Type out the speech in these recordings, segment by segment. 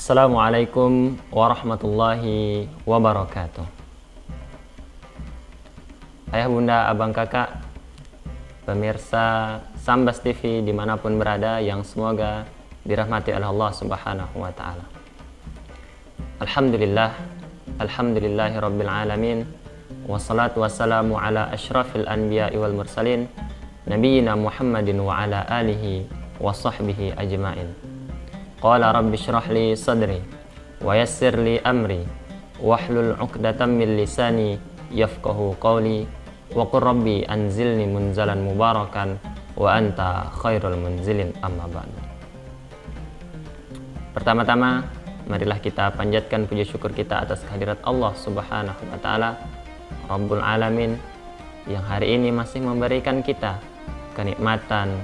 Assalamualaikum warahmatullahi wabarakatuh. Ayah, bunda, abang, kakak, pemirsa Sambas TV dimanapun berada, yang semoga dirahmati oleh Allah Subhanahu wa Ta'ala. Alhamdulillahi Rabbil Alamin, wassalatu wassalamu ala ashrafil anbiya'i wal mursalin, nabiyina Muhammadin wa ala alihi wa sahbihi ajma'in. Qala rabbi shrah li sadri wa yassir li amri wahlul 'uqdatam min lisani yafqahu qawli wa qur rabbi anzilni munzalan mubarakan wa anta khairul munzilin, amma ba'd. Pertama-tama, marilah kita panjatkan puji syukur kita atas kehadirat Allah Subhanahu wa Ta'ala, Rabbul Alamin, yang hari ini masih memberikan kita kenikmatan,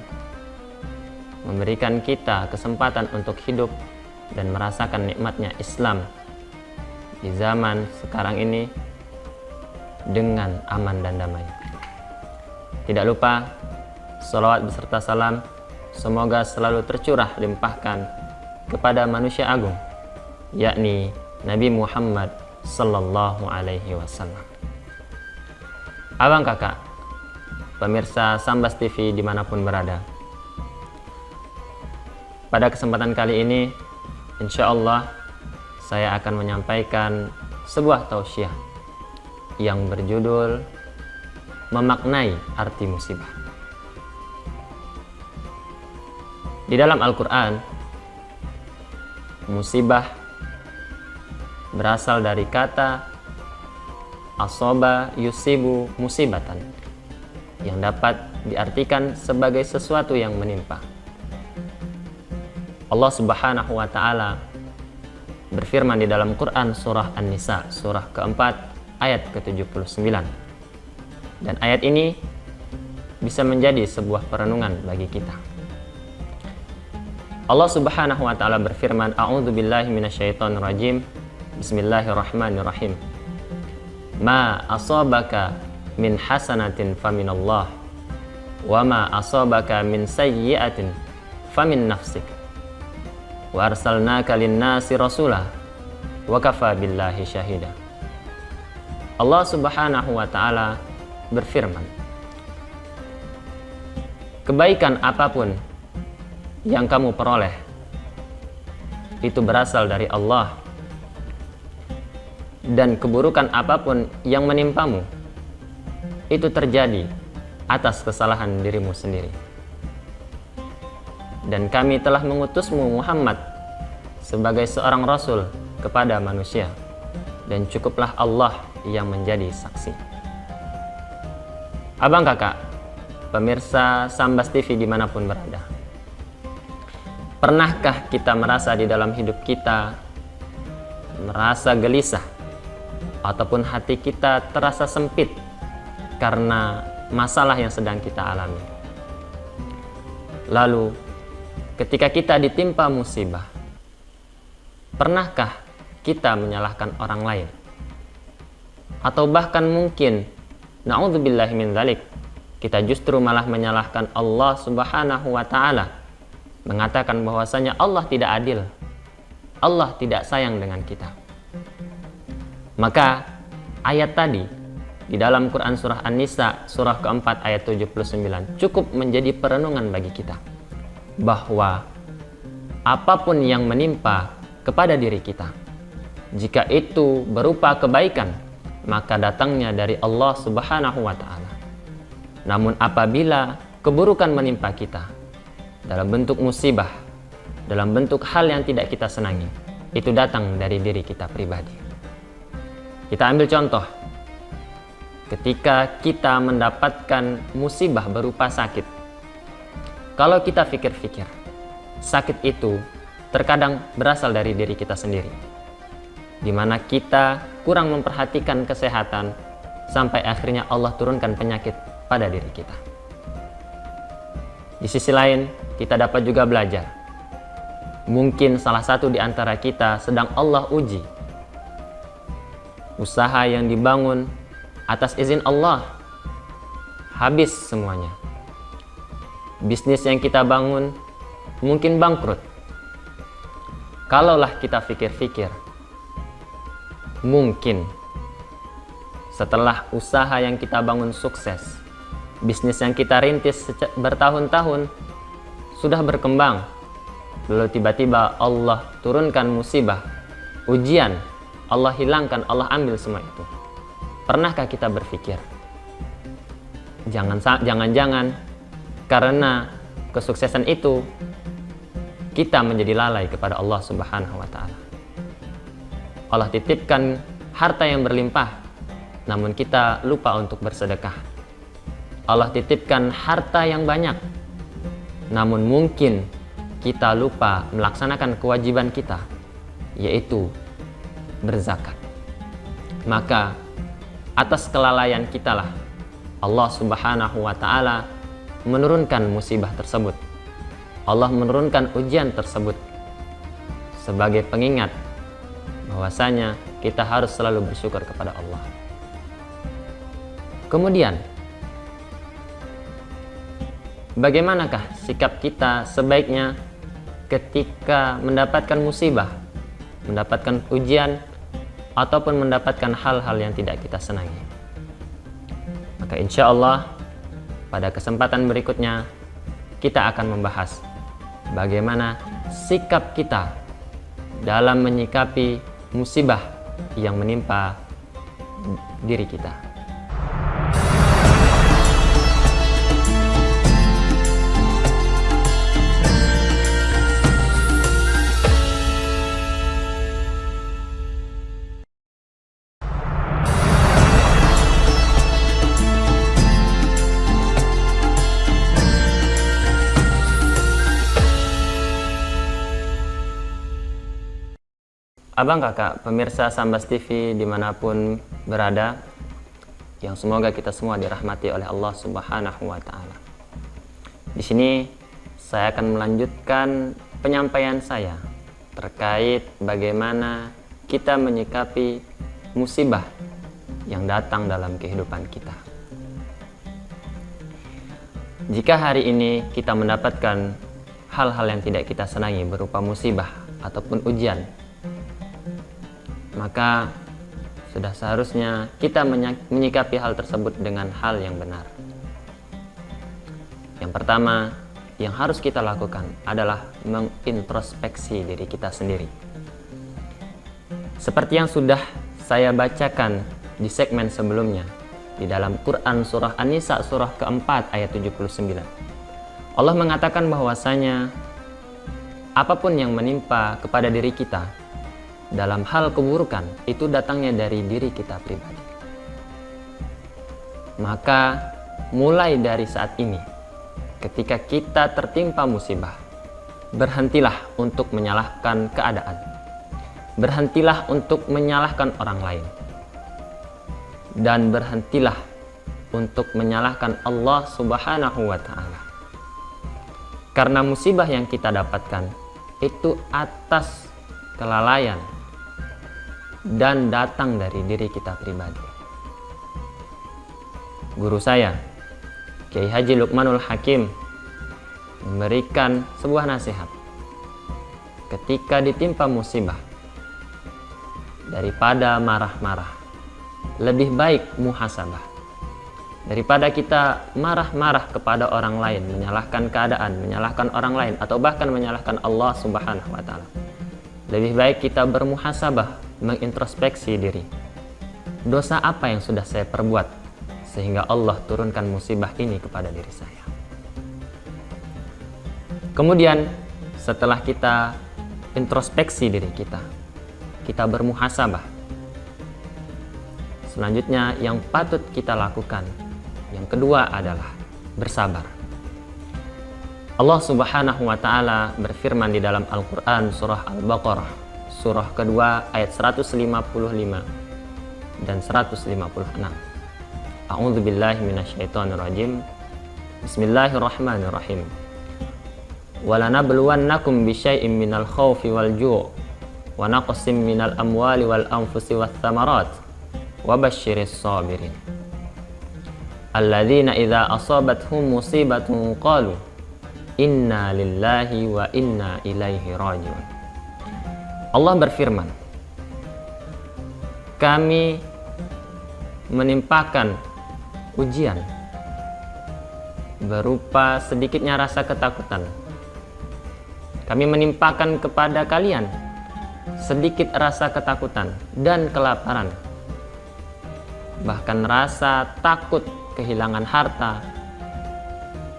memberikan kita kesempatan untuk hidup dan merasakan nikmatnya Islam di zaman sekarang ini dengan aman dan damai. Tidak lupa, salawat beserta salam semoga selalu tercurah limpahkan kepada manusia agung, yakni Nabi Muhammad sallallahu alaihi wasallam. Abang, kakak, pemirsa Sambas TV dimanapun berada, pada kesempatan kali ini, insya Allah, saya akan menyampaikan sebuah tausiah yang berjudul memaknai arti musibah. Di dalam Al-Quran, musibah berasal dari kata asoba yusibu musibatan, yang dapat diartikan sebagai sesuatu yang menimpa. Allah Subhanahu wa Ta'ala berfirman di dalam Quran surah An-Nisa, surah keempat, ayat ke-79. Dan ayat ini bisa menjadi sebuah perenungan bagi kita. Allah Subhanahu wa Ta'ala berfirman, a'udzubillahi minasyaitonir rajim, bismillahirrahmanirrahim. Ma asabaka min hasanatin faminallah, wa ma asabaka min sayyi'atin famin nafsik. Wa arsalnaka linnasi rasulah wa kafa billahi syahida. Allah Subhanahu wa Ta'ala berfirman, kebaikan apapun yang kamu peroleh itu berasal dari Allah, dan keburukan apapun yang menimpamu itu terjadi atas kesalahan dirimu sendiri. Dan kami telah mengutusmu Muhammad sebagai seorang rasul kepada manusia, dan cukuplah Allah yang menjadi saksi. Abang, kakak, pemirsa Sambas TV dimanapun berada, pernahkah kita merasa di dalam hidup kita merasa gelisah ataupun hati kita terasa sempit karena masalah yang sedang kita alami? Lalu ketika kita ditimpa musibah, pernahkah kita menyalahkan orang lain? Atau bahkan mungkin, na'udzubillahi min dzalik, kita justru malah menyalahkan Allah Subhanahu wa Ta'ala, mengatakan bahwasanya Allah tidak adil, Allah tidak sayang dengan kita. Maka ayat tadi di dalam Quran surah An-Nisa, surah keempat, ayat 79 cukup menjadi perenungan bagi kita, bahwa apapun yang menimpa kepada diri kita, jika itu berupa kebaikan, maka datangnya dari Allah Subhanahu wa Ta'ala. Namun apabila keburukan menimpa kita dalam bentuk musibah, dalam bentuk hal yang tidak kita senangi, itu datang dari diri kita pribadi. Kita ambil contoh, ketika kita mendapatkan musibah berupa sakit. Kalau kita pikir-pikir, sakit itu terkadang berasal dari diri kita sendiri, di mana kita kurang memperhatikan kesehatan sampai akhirnya Allah turunkan penyakit pada diri kita. Di sisi lain, kita dapat juga belajar. Mungkin salah satu di antara kita sedang Allah uji. Usaha yang dibangun atas izin Allah habis semuanya. Bisnis yang kita bangun mungkin bangkrut. Kalaulah kita pikir-pikir, mungkin setelah usaha yang kita bangun sukses, bisnis yang kita rintis bertahun-tahun sudah berkembang, lalu tiba-tiba Allah turunkan musibah, ujian, Allah hilangkan, Allah ambil semua itu. Pernahkah kita berpikir, jangan-jangan karena kesuksesan itu kita menjadi lalai kepada Allah Subhanahu wa Ta'ala. Allah titipkan harta yang berlimpah, namun kita lupa untuk bersedekah. Allah titipkan harta yang banyak, namun mungkin kita lupa melaksanakan kewajiban kita, yaitu berzakat. Maka atas kelalaian kita lah Allah Subhanahu wa Ta'ala menurunkan musibah tersebut. Allah menurunkan ujian tersebut sebagai pengingat bahwasanya kita harus selalu bersyukur kepada Allah. Kemudian, bagaimanakah sikap kita sebaiknya ketika mendapatkan musibah, mendapatkan ujian, ataupun mendapatkan hal-hal yang tidak kita senangi? Maka insya Allah pada kesempatan berikutnya kita akan membahas bagaimana sikap kita dalam menyikapi musibah yang menimpa diri kita. Abang kakak, pemirsa Sambas TV dimanapun berada, yang semoga kita semua dirahmati oleh Allah Subhanahu wa Ta'ala. Di sini saya akan melanjutkan penyampaian saya terkait bagaimana kita menyikapi musibah yang datang dalam kehidupan kita. Jika hari ini kita mendapatkan hal-hal yang tidak kita senangi berupa musibah ataupun ujian, maka sudah seharusnya kita menyikapi hal tersebut dengan hal yang benar. Yang pertama yang harus kita lakukan adalah mengintrospeksi diri kita sendiri. Seperti yang sudah saya bacakan di segmen sebelumnya, di dalam Quran surah An-Nisa surah keempat ayat 79. Allah mengatakan bahwasanya apapun yang menimpa kepada diri kita dalam hal keburukan itu datangnya dari diri kita pribadi. Maka mulai dari saat ini, ketika kita tertimpa musibah, berhentilah untuk menyalahkan keadaan. Berhentilah untuk menyalahkan orang lain. Dan berhentilah untuk menyalahkan Allah Subhanahu wa Ta'ala. Karena musibah yang kita dapatkan itu atas kelalaian dan datang dari diri kita pribadi. Guru saya, Kiai Haji Luqmanul Hakim, memberikan sebuah nasihat. Ketika ditimpa musibah, daripada marah-marah, lebih baik muhasabah. Daripada kita marah-marah kepada orang lain, menyalahkan keadaan, menyalahkan orang lain, atau bahkan menyalahkan Allah Subhanahu wa Ta'ala, lebih baik kita bermuhasabah, mengintrospeksi diri. Dosa apa yang sudah saya perbuat sehingga Allah turunkan musibah ini kepada diri saya? Kemudian setelah kita introspeksi diri kita bermuhasabah. Selanjutnya yang patut kita lakukan, yang kedua adalah bersabar. Allah Subhanahu wa Ta'ala berfirman di dalam Al-Quran surah Al-Baqarah surah kedua ayat 155 dan 156. A'udzu billahi minasyaitonir rajim. Bismillahirrahmanirrahim. Walanabluwannakum bisyai'im minal khaufi wal ju' wa naqsim minal amwali wal anfusi wath thamarat wa basyiris sabirin. Alladzina idza asabathum musibatun qalu inna lillahi wa inna ilaihi raji'un. Allah berfirman, kami menimpakan ujian berupa sedikitnya rasa ketakutan. Kami menimpakan kepada kalian sedikit rasa ketakutan dan kelaparan, bahkan rasa takut kehilangan harta,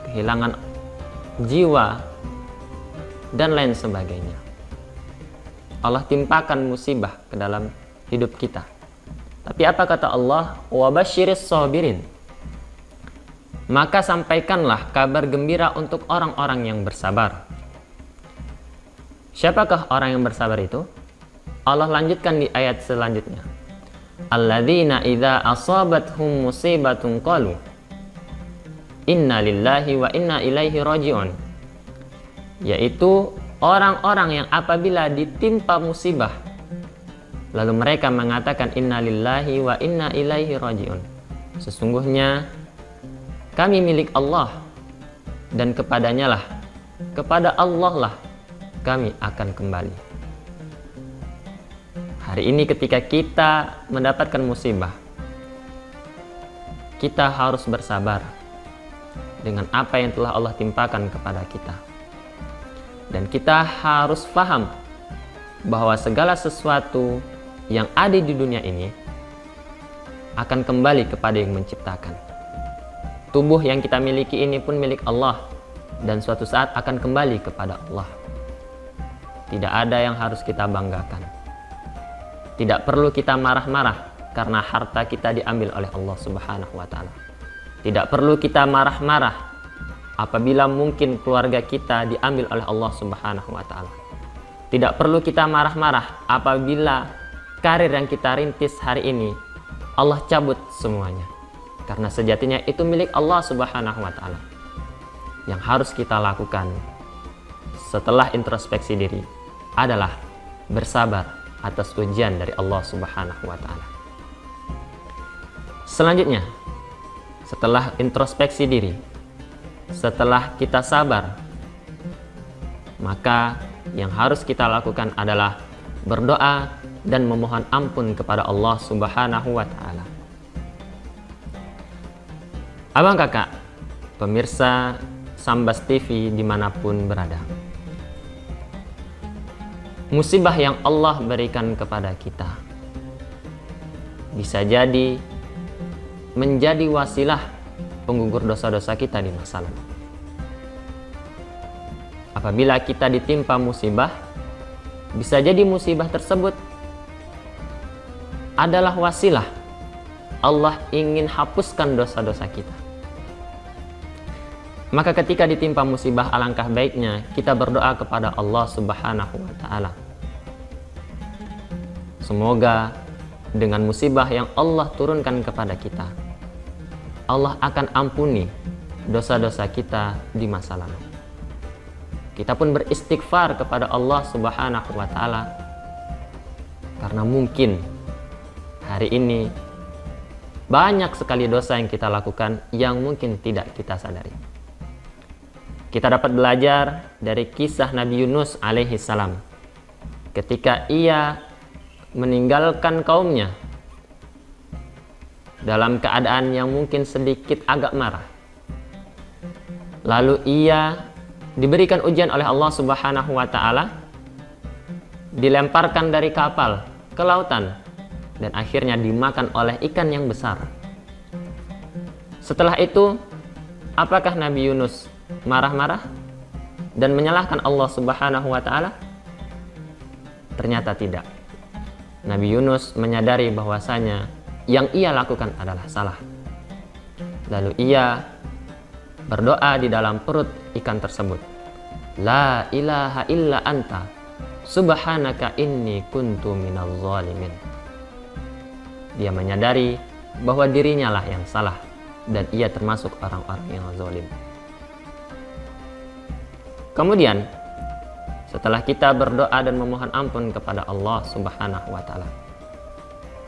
kehilangan jiwa, dan lain sebagainya. Allah timpakan musibah ke dalam hidup kita. Tapi apa kata Allah? Wa basyiris sabirin. Maka sampaikanlah kabar gembira untuk orang-orang yang bersabar. Siapakah orang yang bersabar itu? Allah lanjutkan di ayat selanjutnya. Alladzina idza asabathum musibatun qalu inna lillahi wa inna ilaihi raji'un. Yaitu orang-orang yang apabila ditimpa musibah lalu mereka mengatakan inna lillahi wa inna ilaihi raji'un. Sesungguhnya kami milik Allah dan kepadanya lah, kepada Allah lah kami akan kembali. Hari ini ketika kita mendapatkan musibah, kita harus bersabar dengan apa yang telah Allah timpakan kepada kita. Dan kita harus paham bahwa segala sesuatu yang ada di dunia ini akan kembali kepada yang menciptakan. Tubuh yang kita miliki ini pun milik Allah dan suatu saat akan kembali kepada Allah. Tidak ada yang harus kita banggakan. Tidak perlu kita marah-marah karena harta kita diambil oleh Allah Subhanahu wa taala. Tidak perlu kita marah-marah apabila mungkin keluarga kita diambil oleh Allah Subhanahu wa taala. Tidak perlu kita marah-marah apabila karir yang kita rintis hari ini Allah cabut semuanya. Karena sejatinya itu milik Allah Subhanahu wa taala. Yang harus kita lakukan setelah introspeksi diri adalah bersabar atas ujian dari Allah Subhanahu wa taala. Selanjutnya, setelah introspeksi diri, setelah kita sabar, maka yang harus kita lakukan adalah berdoa dan memohon ampun kepada Allah Subhanahu wa taala. Abang kakak, pemirsa Sambas TV dimanapun berada, musibah yang Allah berikan kepada kita bisa jadi menjadi wasilah penggugur dosa-dosa kita di masa lalu. Apabila kita ditimpa musibah, bisa jadi musibah tersebut adalah wasilah Allah ingin hapuskan dosa-dosa kita. Maka ketika ditimpa musibah, alangkah baiknya kita berdoa kepada Allah Subhanahu wa taala. Semoga dengan musibah yang Allah turunkan kepada kita, Allah akan ampuni dosa-dosa kita di masa lalu. Kita pun beristighfar kepada Allah Subhanahu wa taala karena mungkin hari ini banyak sekali dosa yang kita lakukan yang mungkin tidak kita sadari. Kita dapat belajar dari kisah Nabi Yunus alaihi salam ketika ia meninggalkan kaumnya dalam keadaan yang mungkin sedikit agak marah. Lalu ia diberikan ujian oleh Allah Subhanahu wa taala, dilemparkan dari kapal ke lautan dan akhirnya dimakan oleh ikan yang besar. Setelah itu, apakah Nabi Yunus marah-marah dan menyalahkan Allah Subhanahu wa taala? Ternyata tidak. Nabi Yunus menyadari bahwasanya yang ia lakukan adalah salah. Lalu ia berdoa di dalam perut ikan tersebut. La ilaha illa anta subhanaka inni kuntu minaz zalimin. Dia menyadari bahwa dirinya lah yang salah dan ia termasuk orang-orang yang zalim. Kemudian setelah kita berdoa dan memohon ampun kepada Allah Subhanahu wa taala,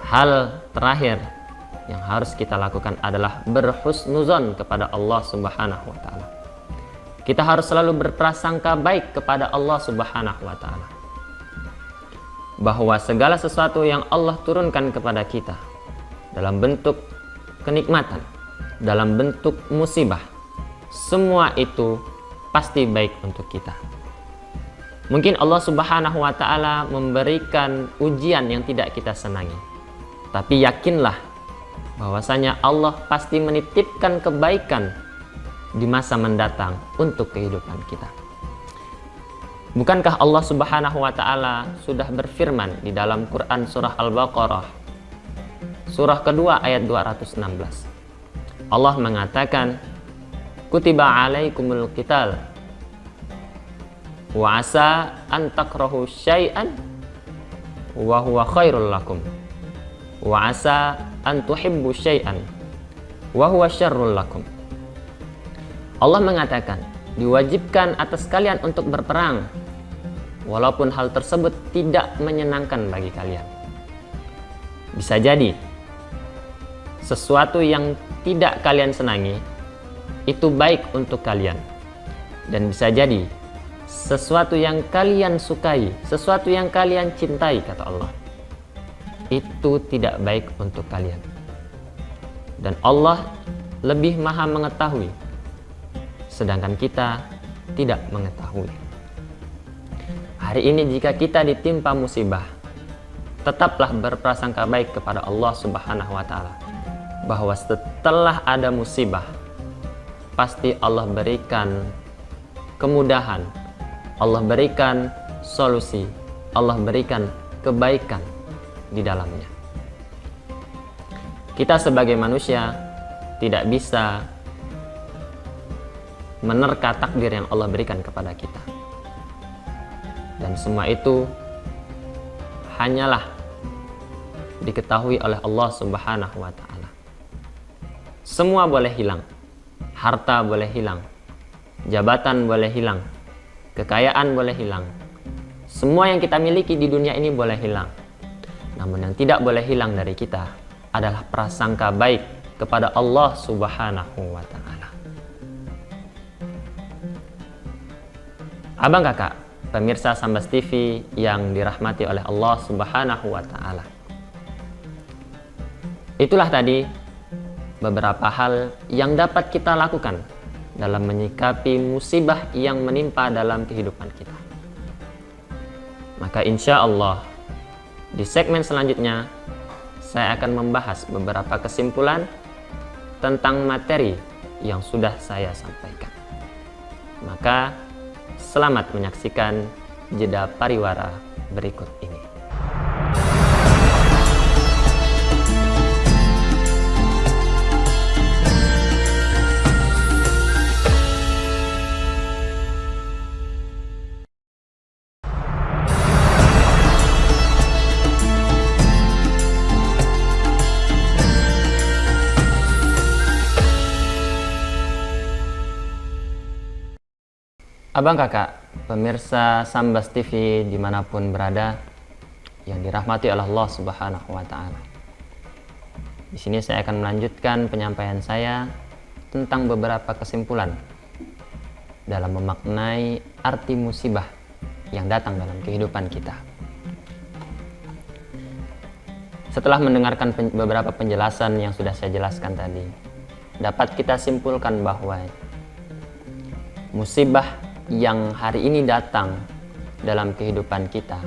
hal terakhir yang harus kita lakukan adalah berhusnuzon kepada Allah Subhanahu wa taala. Kita harus selalu berprasangka baik kepada Allah Subhanahu wa taala. bahwa segala sesuatu yang Allah turunkan kepada kita dalam bentuk kenikmatan, dalam bentuk musibah, semua itu pasti baik untuk kita. Mungkin Allah Subhanahu wa Ta'ala memberikan ujian yang tidak kita senangi, tapi yakinlah bahwasanya Allah pasti menitipkan kebaikan di masa mendatang untuk kehidupan kita. Bukankah Allah Subhanahu wa Ta'ala sudah berfirman di dalam Quran surah Al-Baqarah surah kedua ayat 216. Allah mengatakan, kutiba alaikumul qital wa asa an takrahu syai'an wa huwa khairul lakum wa asa an tuhibbu syai'an wa huwa syarrul lakum. Allah mengatakan, diwajibkan atas kalian untuk berperang walaupun hal tersebut tidak menyenangkan bagi kalian. Bisa jadi sesuatu yang tidak kalian senangi itu baik untuk kalian, dan bisa jadi sesuatu yang kalian sukai, sesuatu yang kalian cintai, kata Allah, itu tidak baik untuk kalian. Dan Allah lebih maha mengetahui, sedangkan kita tidak mengetahui. Hari ini jika kita ditimpa musibah, tetaplah berprasangka baik kepada Allah Subhanahu wa Ta'ala, bahwa setelah ada musibah pasti Allah berikan kemudahan, Allah berikan solusi, Allah berikan kebaikan di dalamnya. Kita sebagai manusia tidak bisa menerka takdir yang Allah berikan kepada kita, dan semua itu hanyalah diketahui oleh Allah Subhanahu wa Ta'ala. Semua boleh hilang, harta boleh hilang, jabatan boleh hilang, kekayaan boleh hilang, semua yang kita miliki di dunia ini boleh hilang. Namun yang tidak boleh hilang dari kita adalah prasangka baik kepada Allah Subhanahu wa Ta'ala. Abang kakak, pemirsa Sambas TV yang dirahmati oleh Allah Subhanahu wa Ta'ala, itulah tadi beberapa hal yang dapat kita lakukan dalam menyikapi musibah yang menimpa dalam kehidupan kita. Maka insya Allah di segmen selanjutnya saya akan membahas beberapa kesimpulan tentang materi yang sudah saya sampaikan. Maka selamat menyaksikan jeda pariwara berikut ini. Abang kakak, pemirsa Sambas TV dimanapun berada yang dirahmati oleh Allah Subhanahu wa Ta'ala. Di sini saya akan melanjutkan penyampaian saya tentang beberapa kesimpulan dalam memaknai arti musibah yang datang dalam kehidupan kita. Setelah mendengarkan beberapa penjelasan yang sudah saya jelaskan tadi, dapat kita simpulkan bahwa musibah yang hari ini datang dalam kehidupan kita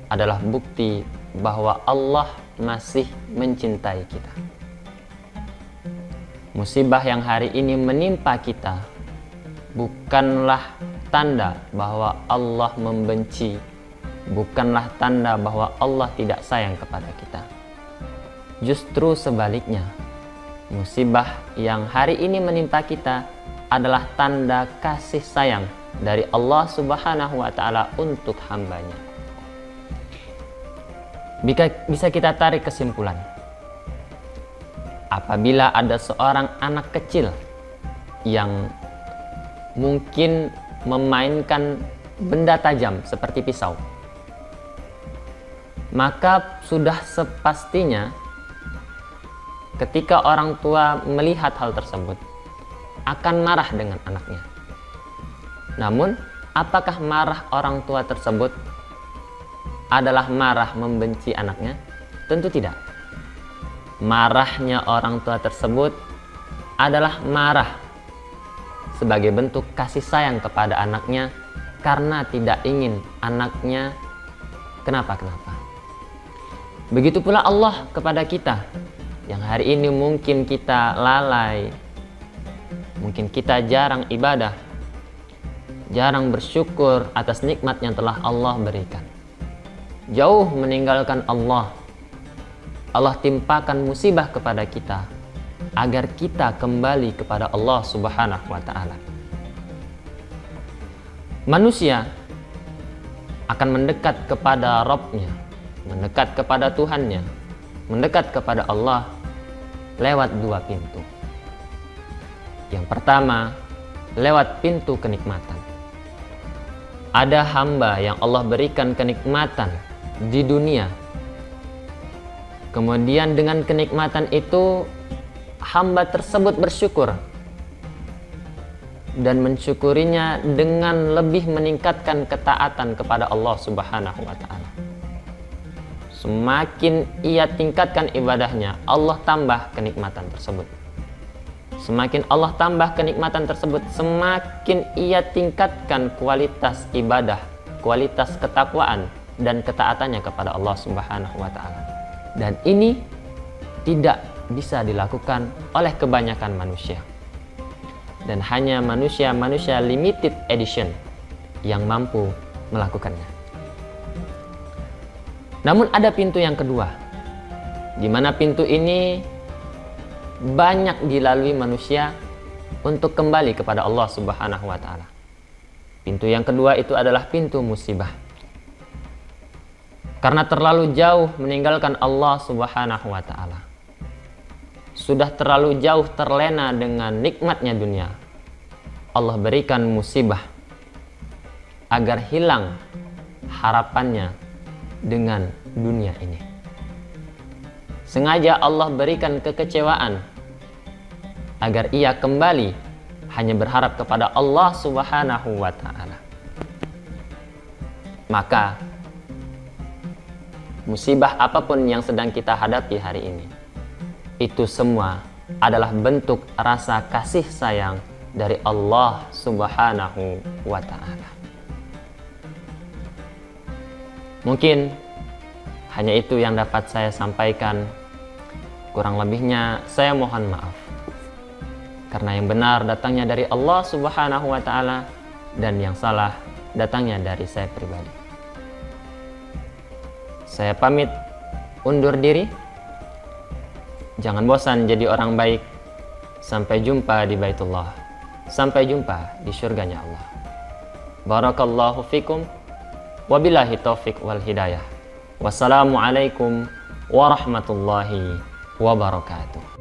adalah bukti bahwa Allah masih mencintai kita. Musibah yang hari ini menimpa kita bukanlah tanda bahwa Allah membenci, bukanlah tanda bahwa Allah tidak sayang kepada kita. Justru sebaliknya, musibah yang hari ini menimpa kita adalah tanda kasih sayang dari Allah Subhanahu wa Ta'ala untuk hambanya. Bisa kita tarik kesimpulan, apabila ada seorang anak kecil yang mungkin memainkan benda tajam seperti pisau, maka sudah sepastinya ketika orang tua melihat hal tersebut akan marah dengan anaknya. Namun, apakah marah orang tua tersebut adalah marah membenci anaknya? Tentu tidak. Marahnya orang tua tersebut adalah marah sebagai bentuk kasih sayang kepada anaknya karena tidak ingin anaknya kenapa-kenapa. Begitu pula Allah kepada kita yang hari ini mungkin kita lalai, mungkin kita jarang ibadah, jarang bersyukur atas nikmat yang telah Allah berikan. Jauh meninggalkan Allah, Allah timpakan musibah kepada kita agar kita kembali kepada Allah Subhanahu wa Ta'ala. Manusia akan mendekat kepada Rabb-nya, mendekat kepada Tuhannya, mendekat kepada Allah lewat dua pintu. Yang pertama, lewat pintu kenikmatan. Ada hamba yang Allah berikan kenikmatan di dunia. Kemudian dengan kenikmatan itu hamba tersebut bersyukur dan mensyukurinya dengan lebih meningkatkan ketaatan kepada Allah Subhanahu wa Ta'ala. Semakin ia tingkatkan ibadahnya, Allah tambah kenikmatan tersebut. Semakin Allah tambah kenikmatan tersebut, semakin ia tingkatkan kualitas ibadah, kualitas ketakwaan dan ketaatannya kepada Allah Subhanahu wa Ta'ala. Dan ini tidak bisa dilakukan oleh kebanyakan manusia. Dan hanya manusia limited edition yang mampu melakukannya. Namun ada pintu yang kedua, di mana pintu ini banyak dilalui manusia untuk kembali kepada Allah Subhanahu wa Ta'ala. Pintu yang kedua itu adalah pintu musibah. Karena terlalu jauh meninggalkan Allah Subhanahu wa Ta'ala, sudah terlalu jauh terlena dengan nikmatnya dunia, Allah berikan musibah agar hilang harapannya dengan dunia ini. Sengaja Allah berikan kekecewaan agar ia kembali hanya berharap kepada Allah Subhanahu wa Ta'ala. Maka musibah apapun yang sedang kita hadapi hari ini, itu semua adalah bentuk rasa kasih sayang dari Allah Subhanahu wa Ta'ala. Mungkin hanya itu yang dapat saya sampaikan. Kurang lebihnya saya mohon maaf. Karena yang benar datangnya dari Allah Subhanahu wa Ta'ala dan yang salah datangnya dari saya pribadi. Saya pamit undur diri. Jangan bosan jadi orang baik. Sampai jumpa di Baitullah. Sampai jumpa di surganya Allah. Barakallahu fikum. Wabillahi taufiq wal hidayah. Wassalamualaikum warahmatullahi wabarakatuh.